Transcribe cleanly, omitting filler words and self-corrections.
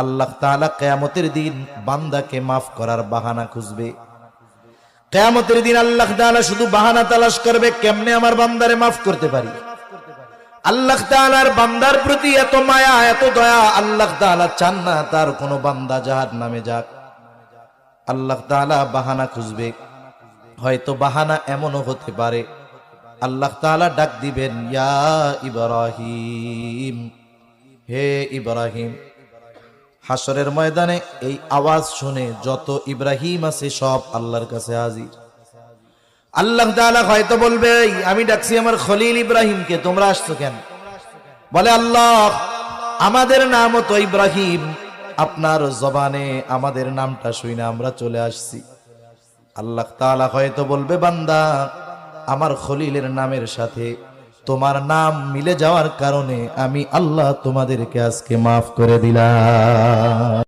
আল্লাহ তাআলা কিয়ামতের দিন বান্দাকে মাফ করার বাহানা খুঁজবে। কিয়ামতের দিন আল্লাহ তাআলা শুধু বাহানা তালাশ করবে, কেমনে আমার বান্দারে মাফ করতে পারি। আল্লাহ তাআলার বান্দার প্রতি এত মায়া, এত দয়া, আল্লাহ তাআলা চান না তার কোনো বান্দা জাহান্নামে যাক। আল্লাহ তাআলা বাহানা খুঁজবে। হয়তো বাহানা এমনও হতে পারে, আল্লাহ তাআলা ডাক দিবেন, ইয়া ইব্রাহিম, হে ইব্রাহিম। হাসরের ময়দানে এই আওয়াজ শুনে যত ইব্রাহিম আছে সব আল্লাহর কাছে হাজির। আল্লাহ তাআলা হয়তো বলবে, আমি ডাকছি আমার খলিল ইব্রাহিমকে, তোমরা আসছো কেন? বলে, আল্লাহ আমাদের নামও তো ইব্রাহিম, আপনার জবানে আমাদের নামটা শুনে আমরা চলে আসছি। আল্লাহ তাআলা হয়তো বলবে, বান্দা আমার খলিলের নামের সাথে তোমার নাম মিলে যাওয়ার কারণে আমি আল্লাহ তোমাদেরকে আজকে মাফ করে দিলাম।